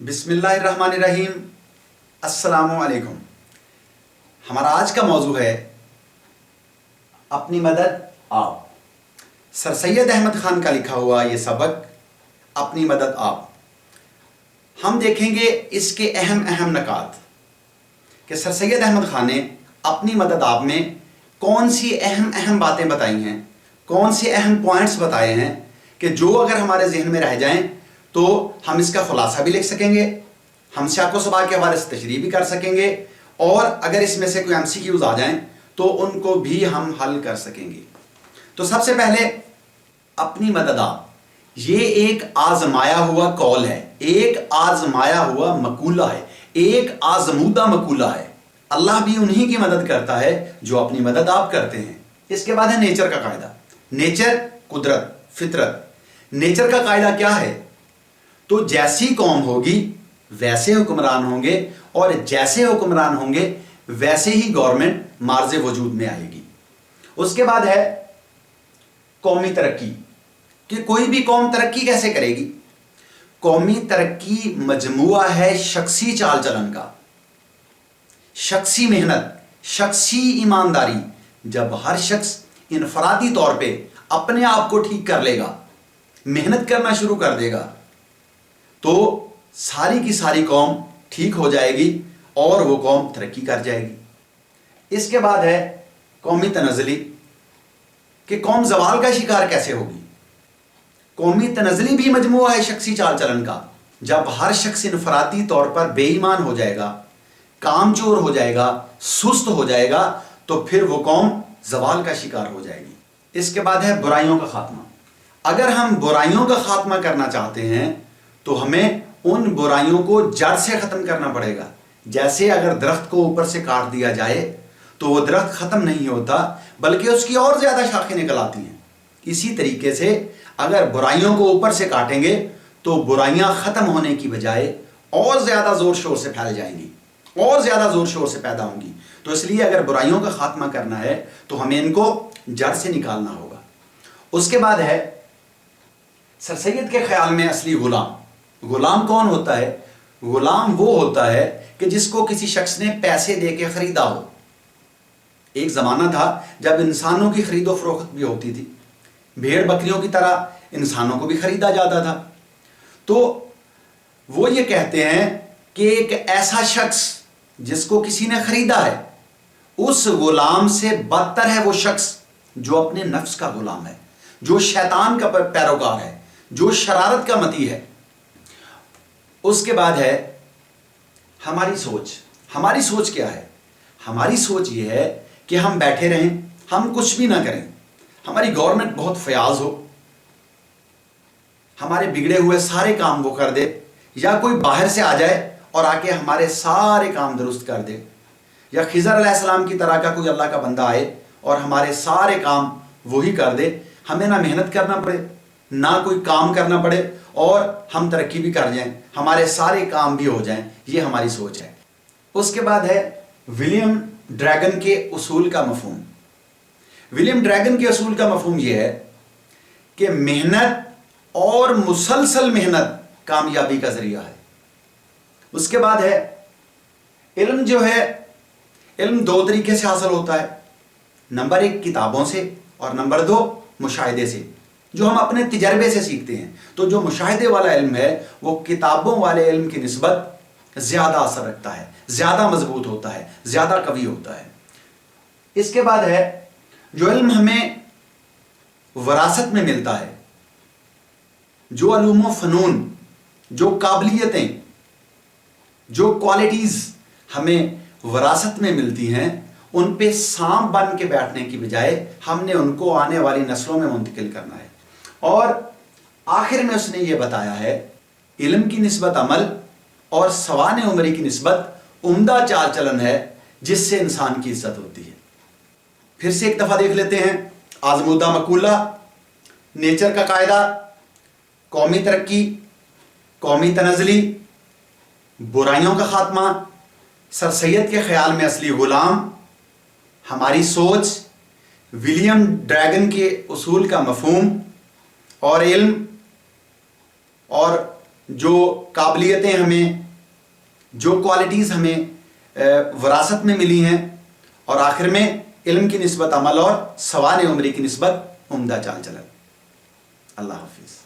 बिस्मिल्लाहिर्रहमानिर्रहीम। अस्सलामु अलैकुम। हमारा आज का मौजू है अपनी मदद आप। सर सैयद अहमद खान का लिखा हुआ ये सबक अपनी मदद आप। हम देखेंगे इसके अहम अहम नकात कि सर सैयद अहमद खान ने अपनी मदद आप में कौन सी अहम अहम बातें बताई हैं, कौन से अहम पॉइंट्स बताए हैं कि जो अगर हमारे जहन में रह जाएं तो हम इसका खुलासा भी लिख सकेंगे, हम शाको सबा के हवाले से तशरीह भी कर सकेंगे और अगर इसमें से कोई MCQs आ जाएं तो उनको भी हम हल कर सकेंगे। तो सबसे पहले अपनी मदद आप, ये एक आजमाया हुआ कौल है, एक आजमाया हुआ मकूला है, एक आजमूदा मकूला है। अल्लाह भी उन्हीं की मदद करता है जो अपनी मदद आप करते हैं। इसके बाद है नेचर का कायदा। नेचर कुदरत, फितरत। नेचर का कायदा क्या है? तो जैसी कौम होगी वैसे हुक्मरान होंगे और जैसे हुक्मरान होंगे वैसे ही गवर्नमेंट मार्ज वजूद में आएगी। उसके बाद है कौमी तरक्की, कि कोई भी कौम तरक्की कैसे करेगी। कौमी तरक्की मजमुआ है शख्सी चाल चलन का, शख्सी मेहनत, शख्सी ईमानदारी। जब हर शख्स इनफरादी तौर पे अपने आप को ठीक कर लेगा, मेहनत करना शुरू कर देगा, तो सारी की सारी कौम ठीक हो जाएगी और वो कौम तरक्की कर जाएगी। इसके बाद है कौमी तनज़ली, कि कौम ज़वाल का शिकार कैसे होगी। कौमी तनज़ली भी मजमुआ है शख्सी चाल चलन का। जब हर शख्स इनफरादी तौर पर बेईमान हो जाएगा, कामचोर हो जाएगा, सुस्त हो जाएगा, तो फिर वो कौम ज़वाल का शिकार हो जाएगी। इसके बाद है बुराइयों का खात्मा। अगर हम बुराइयों का खात्मा करना चाहते हैं तो हमें उन बुराइयों को जड़ से ख़त्म करना पड़ेगा। जैसे अगर दरख्त को ऊपर से काट दिया जाए तो वो दरख्त ख़त्म नहीं होता बल्कि उसकी और ज़्यादा शाखें निकल आती हैं। इसी तरीके से अगर बुराइयों को ऊपर से काटेंगे तो बुराइयां ख़त्म होने की बजाय और ज़्यादा ज़ोर शोर से फैल जाएंगी, और ज़्यादा ज़ोर शोर से पैदा होंगी। तो इसलिए अगर बुराइयों का खात्मा करना है तो हमें इनको जड़ से निकालना होगा। उसके बाद है सर सैयद के ख्याल में असली गुलाम। गुलाम कौन होता है? गुलाम वो होता है कि जिसको किसी शख्स ने पैसे दे के खरीदा हो। एक ज़माना था जब इंसानों की खरीदो फरोख्त भी होती थी, भेड़ बकरियों की तरह इंसानों को भी खरीदा जाता था। तो वो ये कहते हैं कि एक ऐसा शख्स जिसको किसी ने खरीदा है, उस गुलाम से बदतर है वो शख्स जो अपने नफ्स का गुलाम है, जो शैतान का पैरोकार है, जो शरारत का मती है। उसके बाद है हमारी सोच। हमारी सोच क्या है? हमारी सोच ये है कि हम बैठे रहें, हम कुछ भी ना करें, हमारी गवर्नमेंट बहुत फयाज हो, हमारे बिगड़े हुए सारे काम वो कर दे, या कोई बाहर से आ जाए और आके हमारे सारे काम दुरुस्त कर दे, या खिज़र अलैहिस्सलाम की तरह का कोई अल्लाह का बंदा आए और हमारे सारे काम वही कर दे। हमें ना मेहनत करना पड़े, ना कोई काम करना पड़े और हम तरक्की भी कर जाएं, हमारे सारे काम भी हो जाएं। ये हमारी सोच है। उसके बाद है विलियम ड्रैगन के उसूल का मफहूम। विलियम ड्रैगन के उसूल का मफहूम ये है कि मेहनत और मुसलसल मेहनत कामयाबी का जरिया है। उसके बाद है इल्म जो है, इल्म दो तरीके से हासिल होता है। नंबर 1 किताबों से और नंबर 2 मुशाहिदे से, जो हम अपने तजर्बे से सीखते हैं। तो जो मुशाहिदे वाला इल्म है वो किताबों वाले इल्म की निस्बत ज़्यादा असर रखता है, ज़्यादा मजबूत होता है, ज़्यादा कवी होता है। इसके बाद है जो इल्म हमें वरासत में मिलता है, जो अलूम व फ़नून, जो काबिलियतें, जो क्वालिटीज़ हमें वरासत में मिलती हैं, उन पे सांप बन के बैठने की बजाय हमने उनको आने वाली नस्लों में मुंतकिल करना है। और आखिर में उसने ये बताया है इल्म की निस्बत अमल और सवाने उम्री की निस्बत उम्दा चाल चलन है जिससे इंसान की इज्जत होती है। फिर से एक दफ़ा देख लेते हैं। आजमूदा मकूला, नेचर का कायदा, कौमी तरक्की, कौमी तनज़ली, बुराइयों का खात्मा, सर सैयद के ख्याल में असली गुलाम, हमारी सोच, विलियम ड्रैगन के उसूल का मफहूम और इल्म और جو قابلیتیں ہمیں، جو کوالٹیز ہمیں وراثت میں ملی ہیں، اور آخر میں علم کی نسبت عمل اور سوان عمری کی نسبت عمدہ چال چلن۔ اللہ حافظ۔